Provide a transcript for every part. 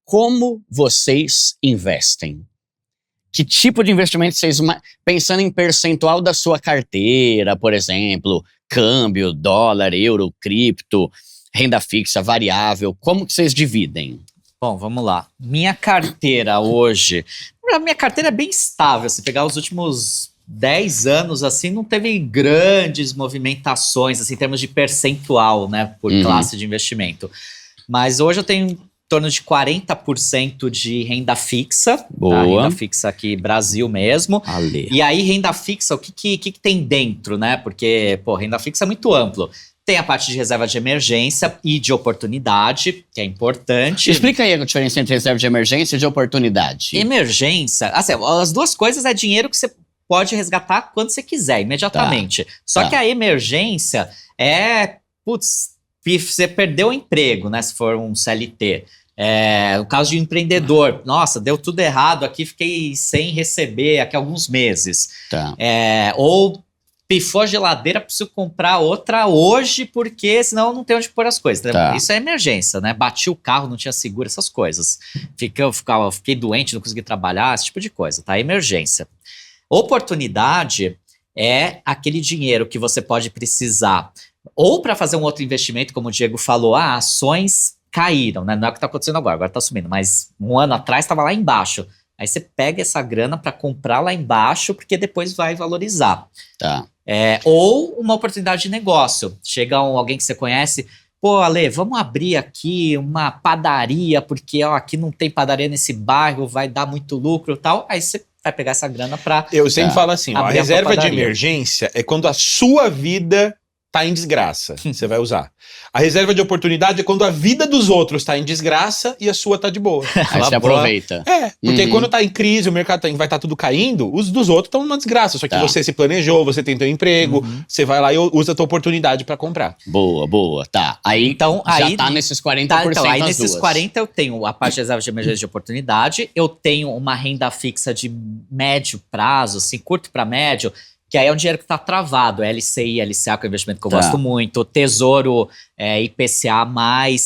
como vocês investem? Que tipo de investimento vocês... Pensando em percentual da sua carteira, por exemplo, câmbio, dólar, euro, cripto, renda fixa, variável, como que vocês dividem? Bom, vamos lá. Minha carteira hoje... A minha carteira é bem estável. Se pegar os últimos 10 anos, assim, não teve grandes movimentações, assim, em termos de percentual, né, por classe de investimento. Mas hoje eu tenho em torno de 40% de renda fixa. Boa. Tá? Renda fixa aqui, Brasil mesmo. Ale. E aí, renda fixa, o que tem dentro, né? Porque, renda fixa é muito amplo. Tem a parte de reserva de emergência e de oportunidade, que é importante. Explica aí a diferença entre reserva de emergência e de oportunidade. Emergência, assim, as duas coisas é dinheiro que você pode resgatar quando você quiser, imediatamente. Só que a emergência é, você perdeu o emprego, né, se for um CLT. No caso de um empreendedor, nossa, deu tudo errado aqui, fiquei sem receber aqui alguns meses. Ou pifou a geladeira, preciso comprar outra hoje, porque senão não tem onde pôr as coisas. Isso é emergência, né? Bati o carro, não tinha seguro, essas coisas. Fiquei doente, não consegui trabalhar, esse tipo de coisa, tá? Emergência. Oportunidade é aquele dinheiro que você pode precisar ou para fazer um outro investimento, como o Diego falou, ações caíram, né? Não é o que está acontecendo agora está subindo, mas um ano atrás estava lá embaixo. Aí você pega essa grana para comprar lá embaixo, porque depois vai valorizar. Ou uma oportunidade de negócio. Chega alguém que você conhece, Ale, vamos abrir aqui uma padaria, porque aqui não tem padaria nesse bairro, vai dar muito lucro e tal. Aí você vai pegar essa grana para... Eu sempre falo assim, a reserva de emergência é quando a sua vida tá em desgraça, você vai usar. A reserva de oportunidade é quando a vida dos outros tá em desgraça e a sua tá de boa. Aí você aproveita. Porque quando tá em crise, o mercado vai estar tudo caindo, os dos outros estão numa desgraça. Só que você se planejou, você tem teu emprego, você vai lá e usa a tua oportunidade pra comprar. Boa. Tá. Aí já tá nesses 40%. Aí nesses 40% eu tenho a parte de reserva de emergência de oportunidade, eu tenho uma renda fixa de médio prazo, assim, curto pra médio, que aí é um dinheiro que está travado, LCI, LCA, que é um investimento que eu gosto muito, Tesouro IPCA+,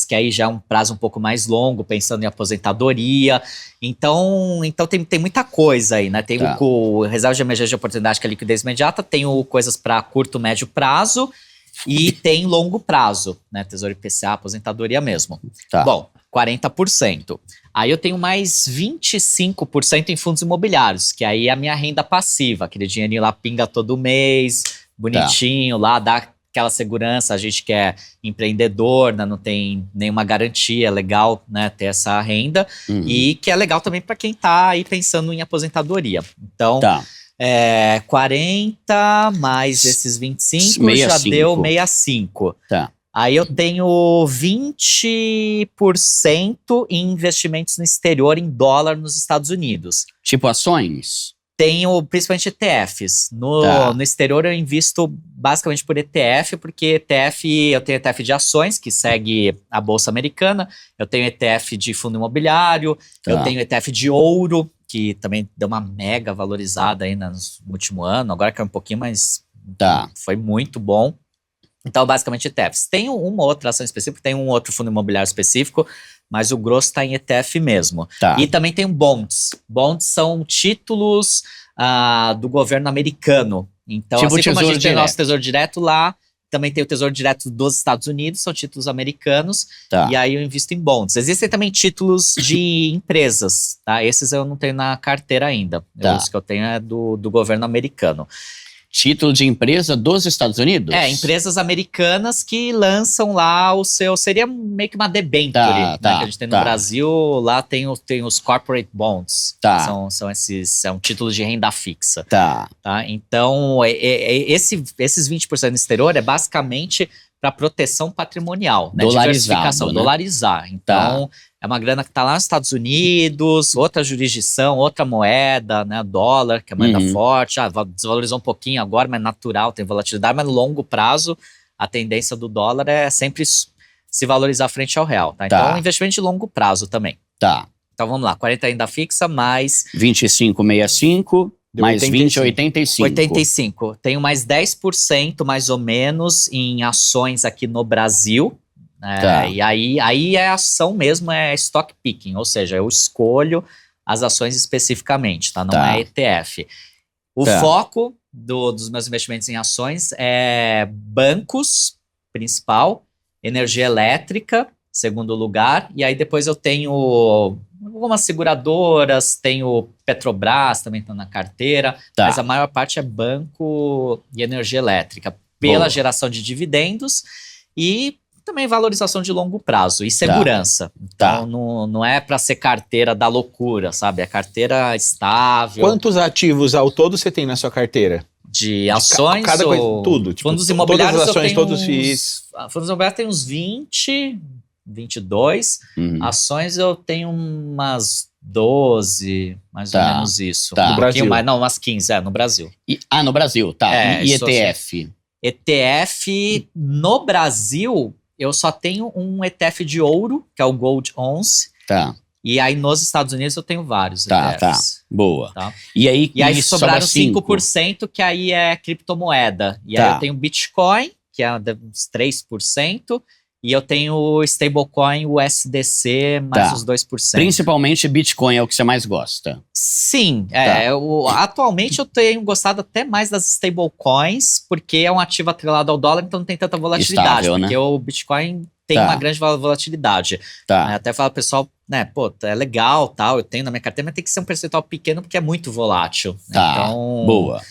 que aí já é um prazo um pouco mais longo, pensando em aposentadoria. Então tem muita coisa aí, né? Tem o reserva de emergência de oportunidade, que é liquidez imediata, tem coisas para curto, médio prazo e tem longo prazo, né? Tesouro IPCA, aposentadoria mesmo. Bom, 40%. Aí eu tenho mais 25% em fundos imobiliários, que aí é a minha renda passiva, aquele dinheirinho lá pinga todo mês, bonitinho, lá dá aquela segurança, a gente que é empreendedor, né, não tem nenhuma garantia, é legal, né, ter essa renda, e que é legal também para quem tá aí pensando em aposentadoria. Então, 40 mais esses 25 já deu 65. Aí eu tenho 20% em investimentos no exterior, em dólar, nos Estados Unidos. Tipo ações? Tenho principalmente ETFs. No exterior eu invisto basicamente por ETF, porque eu tenho ETF de ações, que segue a Bolsa Americana, eu tenho ETF de fundo imobiliário, eu tenho ETF de ouro, que também deu uma mega valorizada aí no último ano, agora que é um pouquinho, mas foi muito bom. Então, basicamente, ETFs. Tem uma outra ação específica, tem um outro fundo imobiliário específico, mas o grosso está em ETF mesmo. E também tem bonds. Bonds são títulos do governo americano. Então, tipo assim como a gente tem o direto. nosso Tesouro Direto lá, também tem o Tesouro Direto dos Estados Unidos, são títulos americanos, e aí eu invisto em bonds. Existem também títulos de empresas, tá? Esses eu não tenho na carteira ainda. Os que eu tenho é do governo americano. Título de empresa dos Estados Unidos? Empresas americanas que lançam lá o seu... Seria meio que uma debenture, né, que a gente tem no Brasil. Lá tem os corporate bonds. São esses... É um título de renda fixa. Então, esses 20% no exterior é basicamente para proteção patrimonial. Né, diversificação, né? Dolarizar. Então, é uma grana que está lá nos Estados Unidos, outra jurisdição, outra moeda, né? Dólar, que é moeda forte. Desvalorizou um pouquinho agora, mas natural, tem volatilidade. Mas no longo prazo, a tendência do dólar é sempre se valorizar frente ao real. Então, é um investimento de longo prazo também. Então, vamos lá. 40 renda fixa, mais... 25,65... Mais 20, 85. 85. Tenho mais 10% mais ou menos em ações aqui no Brasil, Tá. E aí é ação mesmo, é stock picking, ou seja, eu escolho as ações especificamente, tá? Não Tá. é ETF. O Tá. foco dos meus investimentos em ações é bancos, principal, energia elétrica, segundo lugar, e aí depois eu tenho algumas seguradoras, tenho Petrobras também tá na carteira, Tá. mas a maior parte é banco e energia elétrica, pela Boa. geração de dividendos e também valorização de longo prazo e segurança. Então não é para ser carteira da loucura, sabe? É carteira estável. Quantos ativos ao todo você tem na sua carteira? De ações Cada ou coisa, tudo. Tipo, fundos imobiliários, todas as ações, eu tenho todos os FIIs. fundos imobiliários tem uns 20, 22. Uhum. Ações eu tenho umas 12, mais ou Tá. menos isso. Tá. Um No pouquinho Brasil? mais, não, umas 15, no Brasil. No Brasil, tá. É, E isso ETF? ETF, no Brasil, eu só tenho um ETF de ouro, que é o Gold 11. Tá, E aí nos Estados Unidos eu tenho vários Tá, ETFs. boa. Tá. E aí Sobraram sobra 5%. 5%, que aí é criptomoeda. E Tá. aí eu tenho Bitcoin, que é uns 3%, e eu tenho o stablecoin, o SDC, mais Tá. os 2%. Principalmente Bitcoin é o que você mais gosta. Sim, Tá. atualmente eu tenho gostado até mais das stablecoins, porque é um ativo atrelado ao dólar, então não tem tanta volatilidade. Estável, né? Porque o Bitcoin tem Tá. uma grande volatilidade. Tá, Até fala pessoal, né, pô, é legal, tal, eu tenho na minha carteira, mas tem que ser um percentual pequeno porque é muito volátil. Tá. Então, boa.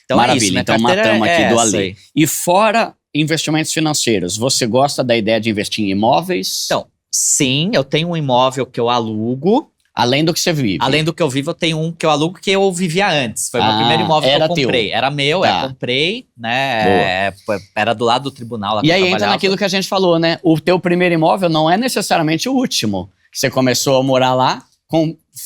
Então Maravilha, é isso, minha então carteira matamos é aqui do essa Ali. aí. E fora investimentos financeiros, você gosta da ideia de investir em imóveis? Então, sim, eu tenho um imóvel que eu alugo. Além do que você vive. Além do que eu vivo, eu tenho um que eu alugo que eu vivia antes. Foi o meu primeiro imóvel que era eu comprei. teu. Era meu, Tá. eu comprei, né? Era do lado do tribunal lá que E eu aí entra trabalhava. naquilo que a gente falou, né? O teu primeiro imóvel não é necessariamente o último. Você começou a morar lá,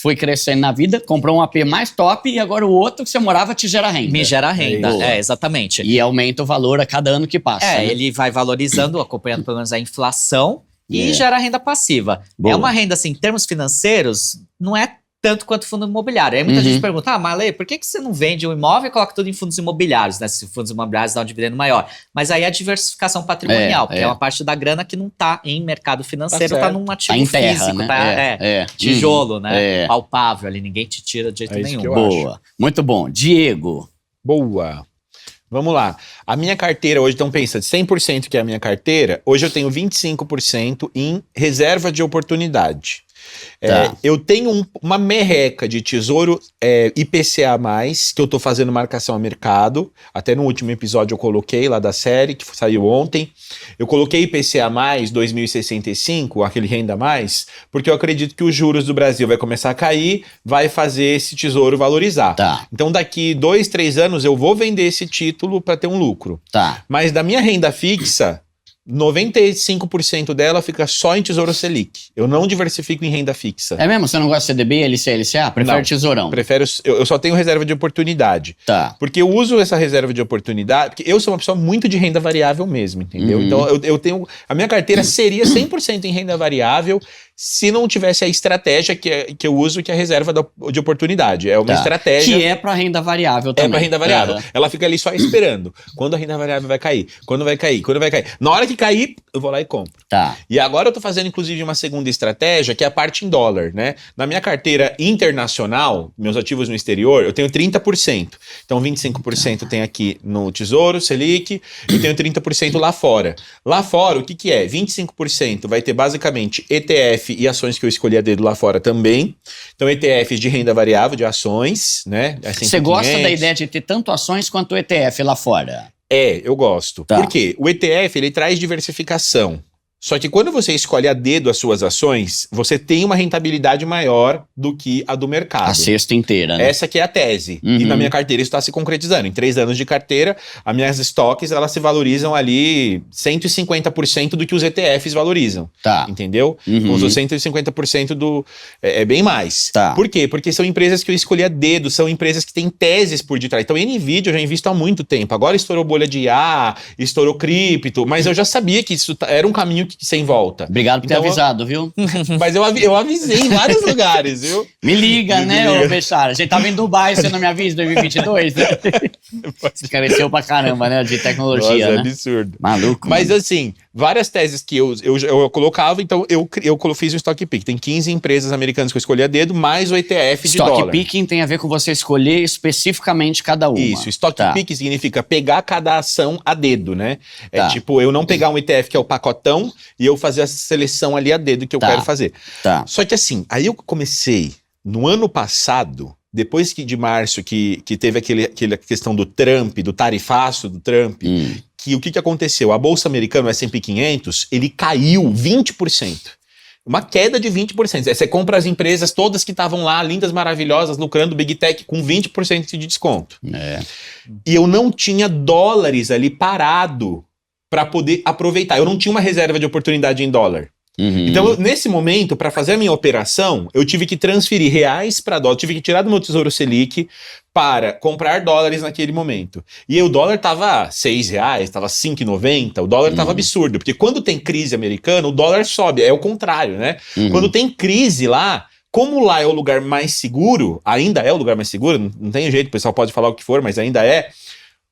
foi crescendo na vida, comprou um AP mais top e agora o outro que você morava te gera renda. Me gera renda, Boa. exatamente. E aumenta o valor a cada ano que passa. né? Ele vai valorizando, acompanhando pelo menos a inflação e É. gera renda passiva. Boa. É uma renda, assim, em termos financeiros, não é tanto quanto fundo imobiliário. Aí muita Uhum. gente pergunta, Marley, por que você não vende um imóvel e coloca tudo em fundos imobiliários, né? Se fundos imobiliários dão um dividendo maior. Mas aí é a diversificação patrimonial, porque é uma parte da grana que não tá em mercado financeiro, Tá tá certo. num ativo Tá em terra, físico, né? tá? Tijolo, né? É. Palpável ali, ninguém te tira de jeito É isso nenhum. que eu Boa. Muito bom. Diego. Boa. Vamos lá. A minha carteira hoje, então pensa, de 100% que é a minha carteira, hoje eu tenho 25% em reserva de oportunidade. Tá. Eu tenho uma merreca de tesouro IPCA+, que eu tô fazendo marcação a mercado. Até no último episódio eu coloquei lá da série, que saiu ontem. Eu coloquei IPCA+, 2065, aquele renda mais, porque eu acredito que os juros do Brasil vai começar a cair, vai fazer esse tesouro valorizar. Tá, Então daqui 2, 3 anos eu vou vender esse título para ter um lucro. tá. Mas da minha renda fixa, 95% dela fica só em Tesouro Selic. Eu não diversifico em renda fixa. É mesmo? Você não gosta de CDB, LC, LCA? Prefere Não. Tesourão? Eu só tenho reserva de oportunidade. Tá. Porque eu uso essa reserva de oportunidade, porque eu sou uma pessoa muito de renda variável mesmo, entendeu? Uhum. Então eu tenho. A minha carteira seria 100% em renda variável se não tivesse a estratégia que eu uso, que é a reserva de oportunidade. É uma Tá. estratégia. Que é para renda variável também. É para renda variável. Aham. Ela fica ali só esperando. Quando a renda variável vai cair? Quando vai cair? Quando vai cair? Na hora que cair, eu vou lá e compro. Tá. E agora eu tô fazendo, inclusive, uma segunda estratégia, que é a parte em dólar, né? Na minha carteira internacional, meus ativos no exterior, eu tenho 30%. Então, 25% tem aqui no Tesouro, Selic, e tenho 30% lá fora. Lá fora, o que que é? 25% vai ter basicamente ETF e ações que eu escolhi a dedo lá fora também. Então, ETFs de renda variável, de ações, né? Você gosta da ideia de ter tanto ações quanto o ETF lá fora? Eu gosto. Tá. Por quê? O ETF, ele traz diversificação. Só que quando você escolhe a dedo as suas ações, você tem uma rentabilidade maior do que a do mercado. A cesta inteira, né? Essa que é a tese. Uhum. E na minha carteira isso está se concretizando. Em 3 anos de carteira, as minhas estoques, elas se valorizam ali 150% do que os ETFs valorizam. Tá. Entendeu? Uhum. Os 150% do... É bem mais. Tá. Por quê? Porque são empresas que eu escolhi a dedo, são empresas que têm teses por detrás. Então, NVIDIA eu já invisto há muito tempo. Agora estourou bolha de IA, estourou cripto, mas eu já sabia que isso era um caminho sem volta. Obrigado por ter Então, avisado, viu? Mas eu avisei em vários lugares, viu? Me liga, Me né, liga. ô Bechara? A gente tava em Dubai, você não me avisa, 2022, né? Você cresceu pra caramba, né, de tecnologia, Nossa, é né? absurdo. Maluco. Mas mano. assim, várias teses que eu colocava, então eu fiz o Stock Pick. Tem 15 empresas americanas que eu escolhi a dedo, mais o ETF de dólar. Stock Picking tem a ver com você escolher especificamente cada uma. Isso, Stock Pick significa pegar cada ação a dedo, né? É tipo, eu não pegar um ETF que é o pacotão e eu fazer a seleção ali a dedo que eu quero fazer. Só que assim, aí eu comecei, no ano passado, depois de março, que teve aquela questão do Trump, do tarifaço do Trump, que o que aconteceu? A Bolsa Americana, o S&P 500, ele caiu 20%. Uma queda de 20%. Você compra as empresas todas que estavam lá, lindas, maravilhosas, lucrando Big Tech com 20% de desconto. E eu não tinha dólares ali parado para poder aproveitar. Eu não tinha uma reserva de oportunidade em dólar. Então, nesse momento, para fazer a minha operação, eu tive que transferir reais para dólar, tive que tirar do meu Tesouro Selic para comprar dólares naquele momento. E aí o dólar estava R$6, estava R$5,90, o dólar estava absurdo, porque quando tem crise americana, o dólar sobe, é o contrário, né? Quando tem crise lá, como lá é o lugar mais seguro, ainda é o lugar mais seguro, não tem jeito, o pessoal pode falar o que for, mas ainda é,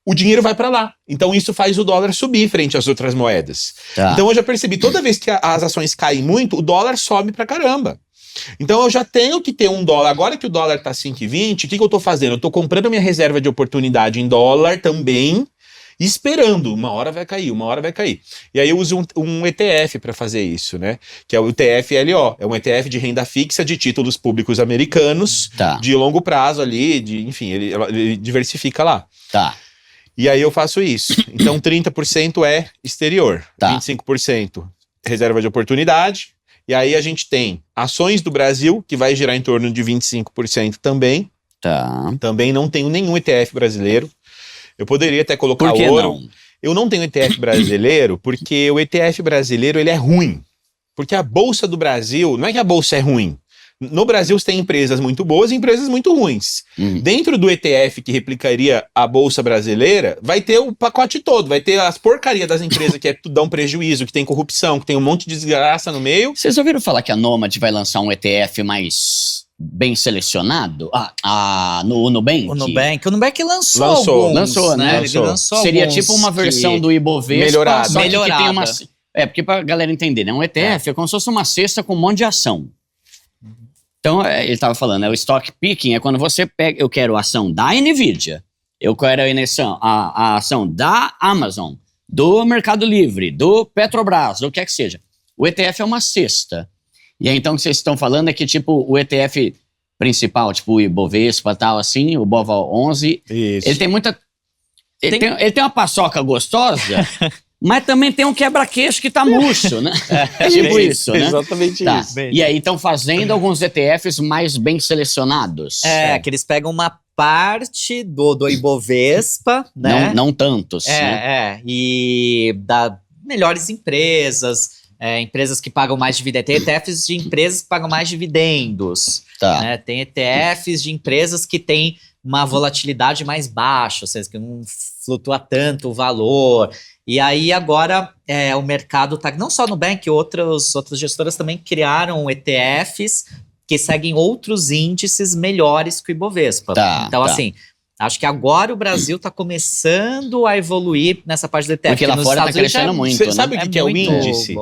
o dinheiro vai para lá. Então isso faz o dólar subir frente às outras moedas. Então eu já percebi, toda vez que as ações caem muito, o dólar sobe pra caramba. Então eu já tenho que ter um dólar. Agora que o dólar tá 5,20, o que eu tô fazendo? Eu tô comprando minha reserva de oportunidade em dólar também, esperando. Uma hora vai cair, uma hora vai cair. E aí eu uso um ETF para fazer isso, né? Que é o ETF-LO. É um ETF de renda fixa de títulos públicos americanos, de longo prazo ali, enfim, ele diversifica lá. E aí eu faço isso. Então 30% é exterior, 25% reserva de oportunidade. E aí a gente tem ações do Brasil, que vai girar em torno de 25% também. Também não tenho nenhum ETF brasileiro. Eu poderia até colocar Por que ouro. não? Eu não tenho ETF brasileiro porque o ETF brasileiro ele é ruim. Porque a Bolsa do Brasil, não é que a Bolsa é ruim. No Brasil você tem empresas muito boas e empresas muito ruins. Dentro do ETF que replicaria a Bolsa brasileira, vai ter o pacote todo, vai ter as porcarias das empresas que dá um prejuízo, que tem corrupção, que tem um monte de desgraça no meio. Vocês ouviram falar que a Nomad vai lançar um ETF mais bem selecionado? No Nubank? O Nubank lançou alguns, lançou, né? Ele lançou Seria alguns tipo uma versão do Ibovespa, melhorada. só que tem uma... porque pra galera entender, né? Um ETF é como se fosse uma cesta com um monte de ação. Então, ele estava falando, o stock picking é quando você pega, eu quero a ação da NVIDIA, eu quero a ação da Amazon, do Mercado Livre, do Petrobras, do que é que seja. O ETF é uma cesta. E aí, então, o que vocês estão falando é que, tipo, o ETF principal, tipo o Ibovespa, tal, assim, o BOVA 11, Isso. ele tem muita... Ele tem uma paçoca gostosa... Mas também tem um quebra-queixo que tá murcho, né? Tipo isso, né? Exatamente isso. E aí estão fazendo alguns ETFs mais bem selecionados. Que eles pegam uma parte do Ibovespa, né? Não tantos, né? E da melhores empresas, empresas que pagam mais dividendos. Tem ETFs de empresas que pagam mais dividendos. Né? Tem ETFs de empresas que têm uma volatilidade mais baixa, ou seja, que não flutua tanto o valor. E aí agora o mercado tá, não só no Nubank, outras gestoras também criaram ETFs que seguem outros índices melhores que o Ibovespa. Então assim, acho que agora o Brasil tá começando a evoluir nessa parte do ETF. Porque lá fora tá crescendo muito, né? Sabe o que é o índice?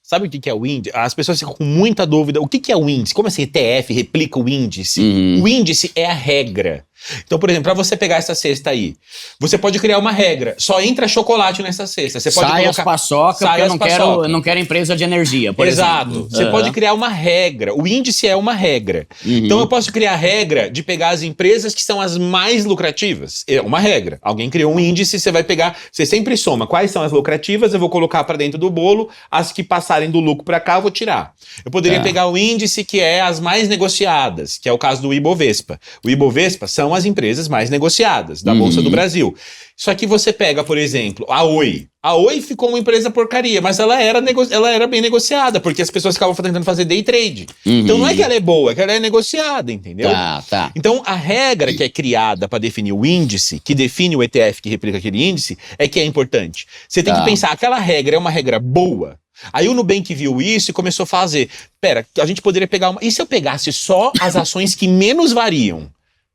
Sabe o que é o índice? As pessoas ficam com muita dúvida. O que é o índice? Como assim ETF replica o índice? O índice é a regra. Então, por exemplo, para você pegar essa cesta aí, você pode criar uma regra. Só entra chocolate nessa cesta. Você pode sai colocar... as paçoca, porque eu não quero empresa de energia, por exemplo. Você pode criar uma regra. O índice é uma regra. Então eu posso criar a regra de pegar as empresas que são as mais lucrativas. É uma regra. Alguém criou um índice, você vai pegar... Você sempre soma. Quais são as lucrativas? Eu vou colocar para dentro do bolo. As que passarem do lucro para cá, eu vou tirar. Eu poderia pegar o índice que é as mais negociadas, que é o caso do Ibovespa. O Ibovespa são as empresas mais negociadas da Bolsa do Brasil. Só que você pega, por exemplo, a Oi. A Oi ficou uma empresa porcaria, mas ela era bem negociada, porque as pessoas ficavam tentando fazer day trade. Então não é que ela é boa, é que ela é negociada, entendeu? Então a regra que é criada para definir o índice, que define o ETF que replica aquele índice, é que é importante. Você tem que pensar, aquela regra é uma regra boa? Aí o Nubank viu isso e começou a fazer, a gente poderia pegar uma... E se eu pegasse só as ações que menos variam?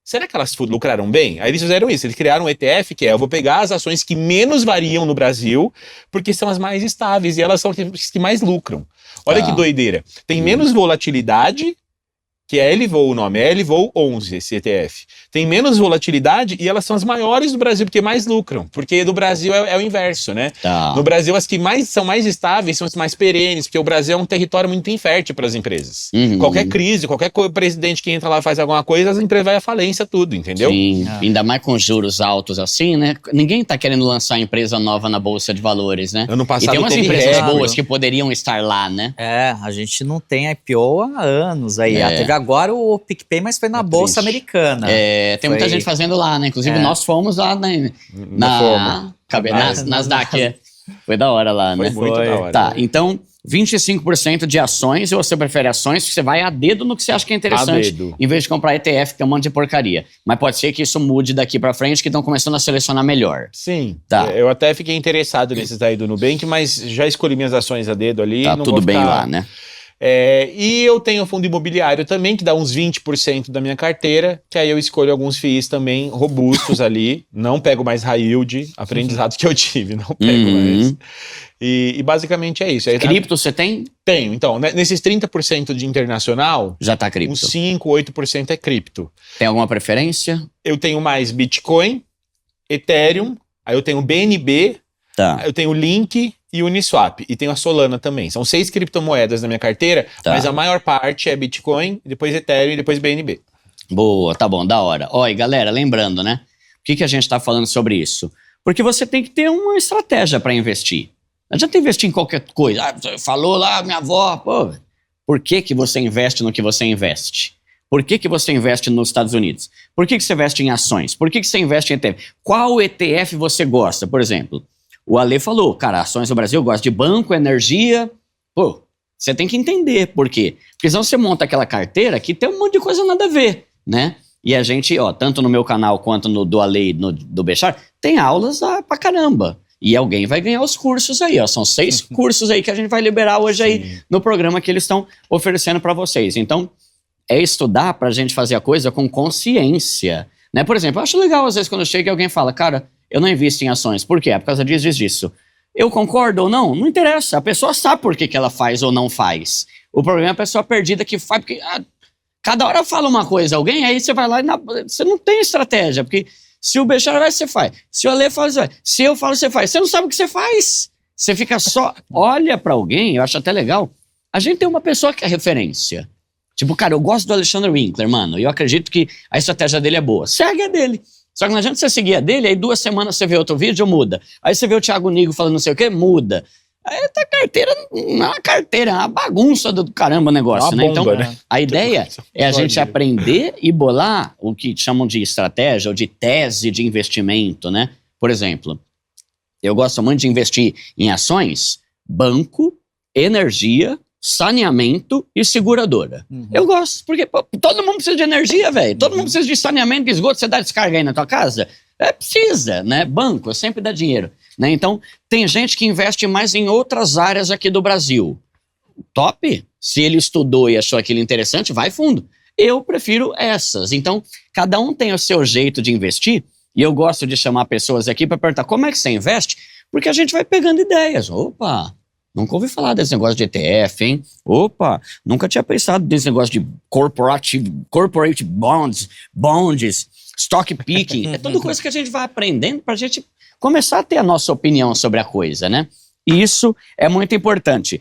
será que elas lucraram bem? Aí eles fizeram isso, eles criaram um ETF que eu vou pegar as ações que menos variam no Brasil, porque são as mais estáveis e elas são as que mais lucram. Olha que doideira. Tem menos volatilidade, que é LVOO o nome, é LVOO 11 esse ETF. Tem menos volatilidade e elas são as maiores do Brasil, porque mais lucram. Porque no Brasil é o inverso, né? No Brasil as que são mais estáveis são as mais perenes, porque o Brasil é um território muito infértil para as empresas. Qualquer crise, qualquer presidente que entra lá e faz alguma coisa, as empresas vão à falência tudo, entendeu? Sim, ainda mais com juros altos assim, né? Ninguém tá querendo lançar empresa nova na Bolsa de Valores, né? Ano passado e tem umas teve empresas boas que poderiam estar lá, né? A gente não tem IPO há anos aí. Teve agora o PicPay, mas foi na Bolsa Americana. Tem muita gente fazendo lá, né? Inclusive nós fomos lá na Nasdaq. Foi da hora lá, né? Foi muito da hora. Tá, então 25% de ações, ou você prefere ações, você vai a dedo no que você acha que é interessante, em vez de comprar ETF, que é um monte de porcaria. Mas pode ser que isso mude daqui pra frente, que estão começando a selecionar melhor. Sim, tá. Eu até fiquei interessado nesses aí do Nubank, mas já escolhi minhas ações a dedo ali. Tá tudo bem lá, né? E eu tenho fundo imobiliário também, que dá uns 20% da minha carteira, que aí eu escolho alguns FIIs também robustos ali, não pego mais high yield, aprendizado que eu tive, não pego mais. E basicamente é isso. Cripto você tem? Tenho, então, nesses 30% de internacional, já tá cripto. Uns 5, 8% é cripto. Tem alguma preferência? Eu tenho mais Bitcoin, Ethereum, aí eu tenho BNB, eu tenho Link e Uniswap. E tenho a Solana também. São 6 criptomoedas na minha carteira, mas a maior parte é Bitcoin, depois Ethereum e depois BNB. Boa, tá bom, da hora. Ó, e galera, lembrando, né? Por que a gente tá falando sobre isso? Porque você tem que ter uma estratégia para investir. Não adianta investir em qualquer coisa. Falou lá, minha avó, pô. Por que você investe no que você investe? Por que você investe nos Estados Unidos? Por que você investe em ações? Por que você investe em ETF? Qual ETF você gosta, por exemplo? O Ale falou, cara, ações do Brasil, eu gosto de banco, energia. Pô, você tem que entender por quê. Porque senão você monta aquela carteira que tem um monte de coisa nada a ver, né? E a gente, ó, tanto no meu canal quanto no do Ale e do Bechar, tem aulas pra caramba. E alguém vai ganhar os cursos aí, ó. São 6 cursos aí que a gente vai liberar hoje aí no programa que eles estão oferecendo para vocês. Então, é estudar pra gente fazer a coisa com consciência, né? Por exemplo, eu acho legal às vezes quando chega e alguém fala, cara, eu não invisto em ações. Por quê? É por causa disso. Eu concordo ou não? Não interessa. A pessoa sabe por que ela faz ou não faz. O problema é a pessoa perdida que faz, porque cada hora fala uma coisa alguém, aí você vai lá e você não tem estratégia, porque se o Bechara vai, você faz. Se o Ale fala, você faz. Se eu falo, você faz. Você não sabe o que você faz. Você fica só, olha pra alguém, eu acho até legal. A gente tem uma pessoa que é referência. Tipo, cara, eu gosto do Alexandre Winkler, mano, e eu acredito que a estratégia dele é boa. Segue a dele. Só que não adianta você seguir a dele, aí 2 semanas você vê outro vídeo, muda. Aí você vê o Thiago Nigo falando não sei o quê, muda. Aí tá carteira, não é uma carteira, é uma bagunça do caramba o negócio, né? Bomba, Então, né? a ideia é a gente aprender e bolar o que chamam de estratégia ou de tese de investimento, né? Por exemplo, eu gosto muito de investir em ações, banco, energia, saneamento e seguradora. Eu gosto, porque pô, todo mundo precisa de energia, velho. Todo mundo precisa de saneamento, de esgoto. Você dá descarga aí na tua casa? Precisa, né? Banco sempre dá dinheiro, né? Então, tem gente que investe mais em outras áreas aqui do Brasil. Top! Se ele estudou e achou aquilo interessante, vai fundo. Eu prefiro essas. Então, cada um tem o seu jeito de investir e eu gosto de chamar pessoas aqui para perguntar como é que você investe, porque a gente vai pegando ideias. Opa! Nunca ouvi falar desse negócio de ETF, hein? Opa, nunca tinha pensado nesse negócio de corporate bonds, stock picking. É tudo coisa que a gente vai aprendendo pra gente começar a ter a nossa opinião sobre a coisa, né? E isso é muito importante.